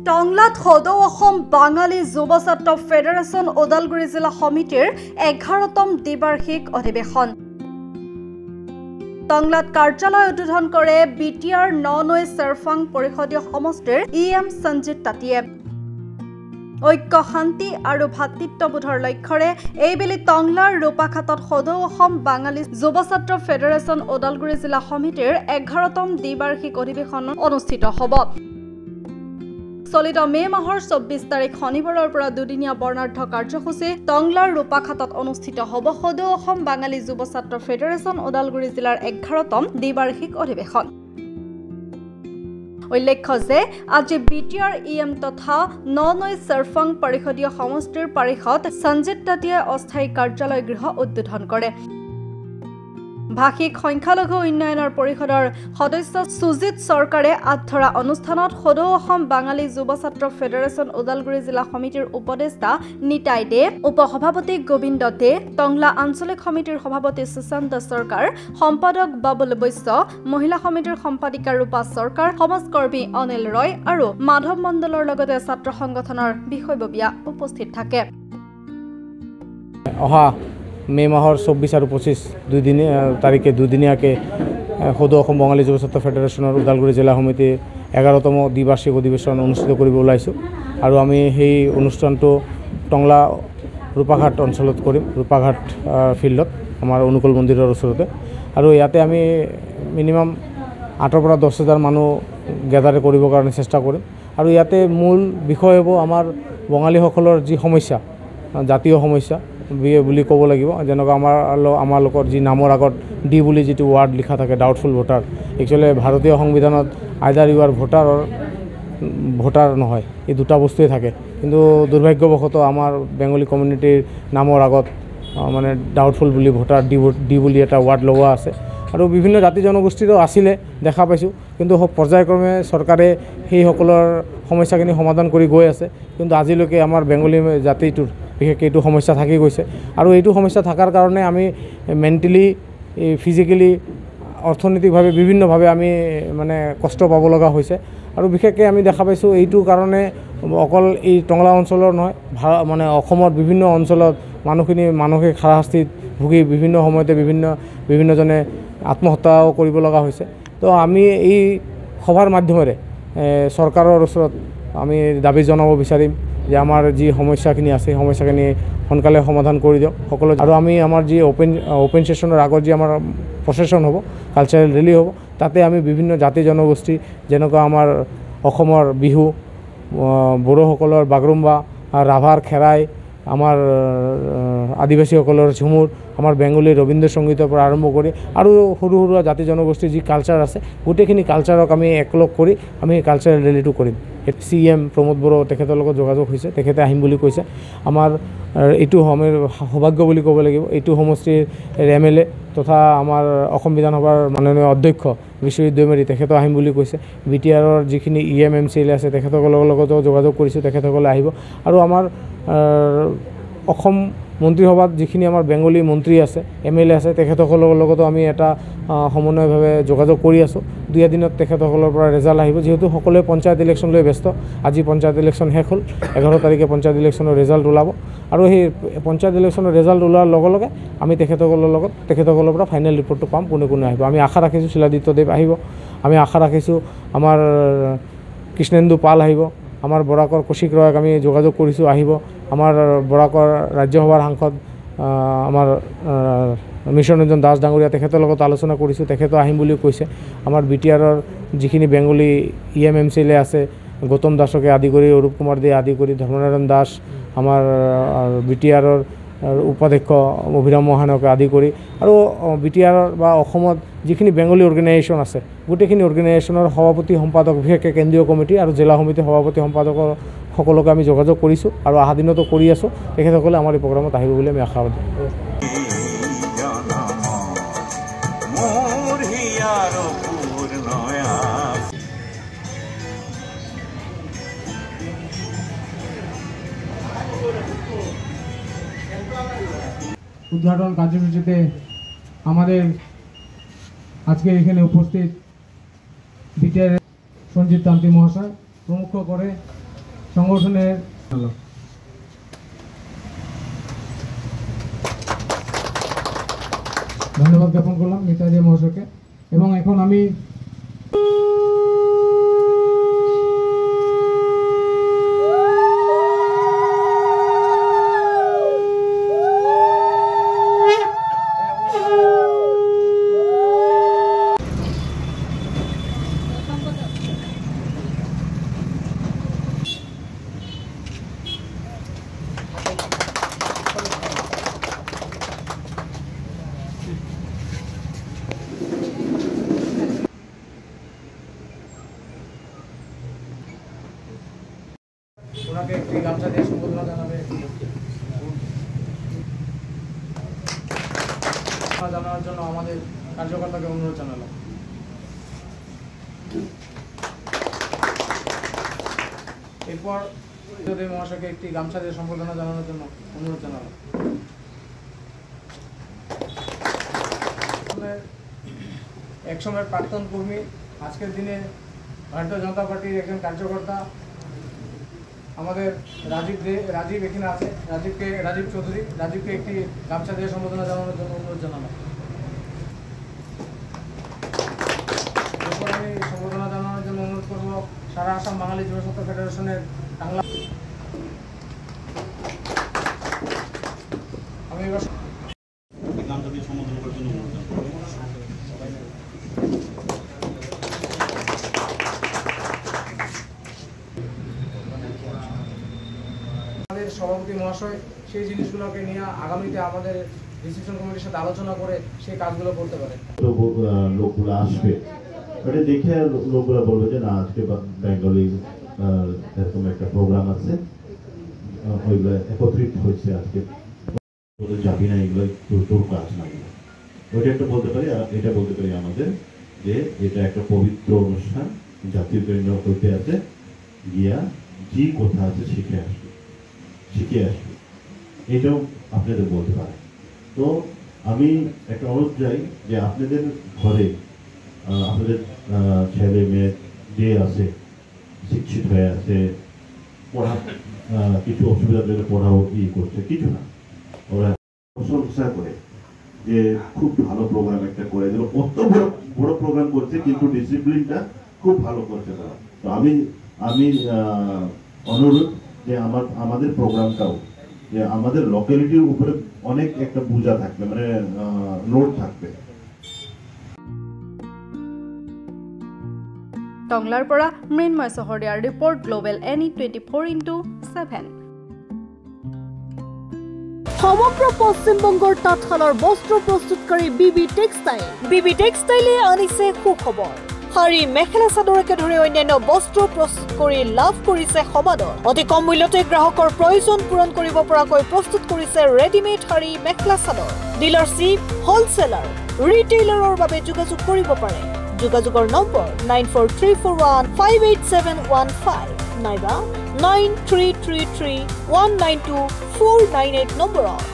টংলাত সদৌ অসম বাঙালী যুৱ ছাত্ৰ ফেডাৰেশ্যন ওদালগুৰি জিলা সমিতিৰ 11তম দ্বিবাৰ্ষিক অধিৱেশন টংলাত কাৰ্যালয় উদ্বোধন কৰে বিটিআৰ ননৈ চেৰফাং পৰিষদীয় সমষ্টিৰ ইএম সঞ্জিত তাতীয়ে ঐক্য শান্তি আৰু ভাতৃত্ববোধৰ লক্ষ্যৰে এইবেলি টংলাৰ ৰূপাঘাটত সদৌ অসম বাঙালী যুৱ ছাত্ৰ ফেডাৰেশ্যন ওদালগুৰি জিলা সমিতিৰ 11তম দ্বিবাৰ্ষিক অধিৱেশন অনুষ্ঠিত হ'ব। চলিত মে মাহৰ 24 তাৰিখ শনিবাৰৰ পৰা দুদিনীয়া বৰ্ণাঢ্য কাৰ্যসূচী টংলাৰ ৰূপাঘাটত অনুষ্ঠিত হ'ব সদৌ অসম বাঙালী যুৱ ছাত্ৰ ফেডাৰেশ্যন ওদালগুৰি জিলাৰ 11তম দ্বিবাৰ্ষিক অধিৱেশন। উল্লেখ্য যে আজি বিটিআৰ ইএম তথা ননৈ চেৰফাং পৰিষদীয় সমষ্টিৰ পাৰিষদ সঞ্জিত তাতীয়ে অস্থায়ী কাৰ্যালয় গৃহ উদ্বোধন কৰে। ভাষিক সংখ্যালঘু উন্নয়নৰ পৰিষদৰ সদস্য সুজিত চৰকাৰে আধৰা অনুষ্ঠানত সদৌ অসম বাঙালী যুৱ ছাত্ৰ ফেডাৰেশ্যন ওদালগুৰি জিলা সমিতিৰ উপদেষ্টা নিতাই দে, উপসভাপতি গোবিন্দ দে, টংলা আঞ্চলিক সমিতিৰ সভাপতি সুশান্ত চৰকাৰ, সম্পাদক বাবুল বৈশ্য, মহিলা সমিতিৰ সম্পাদিকা ৰূপা চৰকাৰ, সমাজকৰ্মী অনিল ৰয় আৰু মাধৱ মণ্ডলৰ লগতে ছাত্ৰ সংগঠনৰ বিষয়ববীয়া উপস্থিত থাকে। মে মাহৰ 24 আৰু 25 তাৰিখে দুদিনীয়াকৈ সদৌ অসম বাঙালী যুৱ ছাত্ৰ ফেডাৰেশ্যনৰ ওদালগুৰি জিলা সমিতি 11তম দ্বিবাৰ্ষিক অধিৱেশন অনুষ্ঠিত কৰিব ওলাইছোঁ আৰু আমি সেই অনুষ্ঠানটো টংলা ৰূপাঘাট অঞ্চলত কৰিম, ৰূপাঘাট ফিল্ডত আমাৰ অনুকূল মন্দিৰৰ ওচৰতে। আৰু ইয়াতে আমি মিনিমাম 8ৰ পৰা 10,000 মানুহ গেদাৰ কৰিবৰ কাৰণে চেষ্টা কৰিম। আৰু ইয়াতে মূল বিষয় হ'ব আমাৰ বঙালীসকলৰ যি সমস্যা, জাতীয় সমস্যা বুলি ক'ব লাগিব। যেনেকুৱা আমাৰ লোকৰ যি নামৰ আগত ডি বুলি যিটো ৱাৰ্ড লিখা থাকে, ডাউটফুল ভোটাৰ, একচুৱেলি ভাৰতীয় সংবিধানত আইদাৰ ইউ আৰ ভোটাৰ নহয়, এই দুটা বস্তুৱে থাকে। কিন্তু দুৰ্ভাগ্যবশতঃ আমাৰ বেংগলী কমিউনিটিৰ নামৰ আগত মানে ডাউটফুল বুলি ভোটাৰ ডি বুলি এটা ৱাৰ্ড লগোৱা আছে। আৰু বিভিন্ন জাতি জনগোষ্ঠীৰো আছিলে, দেখা পাইছোঁ, কিন্তু পৰ্যায়ক্ৰমে চৰকাৰে সেইসকলৰ সমস্যাখিনি সমাধান কৰি গৈ আছে। কিন্তু আজিলৈকে আমাৰ বেংগলী জাতিটোৰ বিশেষকৈ এইটো সমস্যা থাকি গৈছে। আৰু এইটো সমস্যা থকাৰ কাৰণে আমি মেণ্টেলি, ফিজিকেলি, অৰ্থনৈতিকভাৱে বিভিন্নভাৱে আমি মানে কষ্ট পাব লগা হৈছে। আৰু বিশেষকৈ আমি দেখা পাইছোঁ এইটো কাৰণে অকল এই টংলা অঞ্চলৰ নহয়, মানে অসমৰ বিভিন্ন অঞ্চলত মানুহখিনি মানসিক হাৰাশাস্তিত ভুগি বিভিন্ন সময়তে বিভিন্নজনে আত্মহত্যাও কৰিব লগা হৈছে। তো আমি এই সভাৰ মাধ্যমেৰে চৰকাৰৰ ওচৰত আমি দাবী জনাব বিচাৰিম যে আমাৰ যি সমস্যাখিনি আছে, সেই সমস্যাখিনি সোনকালে সমাধান কৰি দিয়ক সকলো। আৰু আমি আমাৰ যি অ'পেন ছেশ্যনৰ আগত যি আমাৰ প্ৰচেছন হ'ব, কালচাৰেল ৰেলী হ'ব, তাতে আমি বিভিন্ন জাতি জনগোষ্ঠী, যেনেকুৱা আমাৰ অসমৰ বিহু, বড়োসকলৰ বাগৰুম্বা, ৰাভাৰ খেৰাই, আমাৰ আদিবাসীসকলৰ ঝুমুৰ, আমাৰ বেংগলী ৰবীন্দ্ৰ সংগীতৰ পৰা আৰম্ভ কৰি আৰু সৰু সৰু জাতি জনগোষ্ঠীৰ যি কালচাৰ আছে, গোটেইখিনি কালচাৰক আমি একলগ কৰি আমি কালচাৰেল ৰেলীটো কৰিম। CM প্ৰমোদ বড়ো, তেখেতৰ লগত যোগাযোগ হৈছে, তেখেতে আহিম বুলি কৈছে। আমাৰ এইটো সৌভাগ্য বুলি ক'ব লাগিব, এইটো সমষ্টিৰ MLA তথা আমাৰ অসম বিধানসভাৰ মাননীয় অধ্যক্ষ বিশ্বজিৎ দৈমাৰী, তেখেতো আহিম বুলি কৈছে। BTRৰ যিখিনি EM MCLA আছে, তেখেতসকলৰ লগতো যোগাযোগ কৰিছোঁ, তেখেতসকলে আহিব। আৰু আমাৰ অসম মন্ত্ৰীসভাত যিখিনি আমাৰ বেংগলী মন্ত্ৰী আছে, MLA আছে, তেখেতসকলৰ লগতো আমি এটা সমন্বয়ভাৱে যোগাযোগ কৰি আছোঁ। 2 এদিনত তেখেতসকলৰ পৰা ৰেজাল্ট আহিব, যিহেতু সকলোৱে পঞ্চায়ত ইলেকশ্যন লৈ ব্যস্ত। আজি পঞ্চায়ত ইলেকশ্যন শেষ হ'ল, 11 তাৰিখে পঞ্চায়ত ইলেকশ্যনৰ ৰেজাল্ট ওলাব। আৰু সেই পঞ্চায়ত ইলেকশ্যনৰ ৰেজাল্ট ওলোৱাৰ লগে লগে আমি তেখেতসকলৰ পৰা ফাইনেল ৰিপৰ্টটো পাম, কোনে কোনে আহিব। আমি আশা ৰাখিছোঁ শিলাদিত্যদেৱ আহিব, আমি আশা ৰাখিছোঁ আমাৰ কৃষ্ণেন্দু পাল আহিব, আমাৰ বৰাকৰ কৌশিক ৰয়ক আমি যোগাযোগ কৰিছোঁ, আহিব। আমাৰ বৰাকৰ ৰাজ্যসভাৰ সাংসদ আমাৰ মিশ্ৰ ৰঞ্জন দাস ডাঙৰীয়া, তেখেতৰ লগত আলোচনা কৰিছোঁ, তেখেতো আহিম বুলি কৈছে। আমাৰ BTRৰ যিখিনি বেংগলী EM MCLA আছে, গৌতম দাসকে আদি কৰি, অৰূপ কুমাৰ দে আদি কৰি, ধৰ্মনাৰায়ণ দাস, আমাৰ BTRৰ উপাধ্যক্ষ অভিৰাম মহানকে আদি কৰি, আৰু BTRৰ বা অসমত যিখিনি বেংগলী অৰ্গেনাইজেশ্যন আছে, গোটেইখিনি অৰ্গেনাইজেশ্যনৰ সভাপতি সম্পাদক, বিশেষকৈ কেন্দ্ৰীয় কমিটি আৰু জিলা সমিতিৰ সভাপতি সম্পাদকৰ সকলোকে আমি যোগাযোগ কৰিছোঁ আৰু অহা দিনতো কৰি আছোঁ। তেখেতসকলে আমাৰ এই প্ৰগ্ৰামত আহিব বুলি আমি আশাবাদী। উদ্ঘাটন কার্যসূচিতে আমাদের আজকে এখানে উপস্থিত বিটিআর সঞ্জিত তান্ত্রিক মহাশয় প্রমুখ করে সংগঠনের ধন্যবাদ জ্ঞাপন করলাম নেতাজি মহাশয়কে। এবং এখন আমি ওনাকে একটি গামছা দিয়ে সম্বোধনা জানাবে জানানোর জন্য আমাদের কার্যকর্তাকে অনুরোধ জানালাম। এরপর দেব মহাশয়কে একটি গামছা দিয়ে সম্বোধনা জানানোর জন্য অনুরোধ জানালাম। একসময়ের প্রাক্তন কর্মী, আজকের দিনে ভারতীয় জনতা পার্টির একজন কার্যকর্তা আমাদের রাজীব এখানে আছে, রাজীব চৌধুরী, রাজীবকে একটি গামছা দিয়ে সম্বোধনা জানানোর জন্য অনুরোধ জানালাম। এরপর আমি সম্বোধনা জানানোর জন্য অনুরোধ করব সারা আসাম বাঙালি যুবস্বার্থ ফেডারেশনের বাংলা। আমি এবার গামছা দিয়ে সম্বোধনা করার জন্য অনুরোধ জানাবো। সভাপতি মহাশয় সেই জিনিসগুলোকে নিয়ে আগামীতে আমাদের রিসেপশন কমিটির সাথে আলোচনা করে সেই কাজগুলো করতে পারে। লোকগুলো আসবে, ওটা দেখে লোকগুলো বলবে যে না আজকে বেঙ্গলি এরকম একটা প্রোগ্রাম আছে, ওইগুলো একত্রিত হয়েছে আজকে, যাবি না এগুলো তোর কাজ না, ওইটা একটা বলতে পারি। আর এটা বলতে পারি আমাদের যে এটা একটা পবিত্র অনুষ্ঠান, জাতীয় কেন্দ্র হইতে আছে, গিয়া যে কথা আছে শিখে আসবে, এটাও আপনাদের বলতে পারে। তো আমি একটা অনুরোধ চাই যে আপনাদের ঘরে আপনাদের ছেলে মেয়ে যে আছে, শিক্ষিত হয়ে আছে, পড়া কিছু অসুবিধার জন্য পড়াও করছে, কিছু না, ওরা প্রশংসা করে যে খুব ভালো প্রোগ্রাম একটা করে দিল, কত বড় প্রোগ্রাম করছে কিন্তু ডিসিপ্লিনটা খুব ভালো করছে তারা। তো আমি অনুরোধ যে আমাদের প্রোগ্রামটাও যে আমাদের লোকালিটির উপরে অনেক একটা বোঝা থাকবে, মানে লোড থাকবে। টংলাৰ পৰা মৃন্ময় চহৰীয়াৰ ৰিপৰ্ট, গ্লোবেল NE 24/7। সমগ্ৰ পশ্চিমবংগৰ তাঁতশালৰ বস্ত্ৰ প্ৰস্তুতকাৰী বিবি টেক্সটাইল। বিবি টেক্সটাইলে আনিছে সুখবৰ। শাৰী, মেখেলা চাদৰকে ধৰি অন্যান্য বস্ত্ৰ প্ৰস্তুত কৰি লাভ কৰিছে সমাদৰ। অতি কম মূল্যতে গ্ৰাহকৰ প্ৰয়োজন পূৰণ কৰিব পৰাকৈ প্ৰস্তুত কৰিছে ৰেডিমেড শাৰী, মেখেলা চাদৰ। ডিলাৰশ্বিপ, হ'লচেলাৰ, ৰিটেইলাৰৰ বাবে যোগাযোগ কৰিব পাৰে। যোগাযোগৰ নম্বৰ 9434158715 নাইবা 9333192498 নম্বৰত।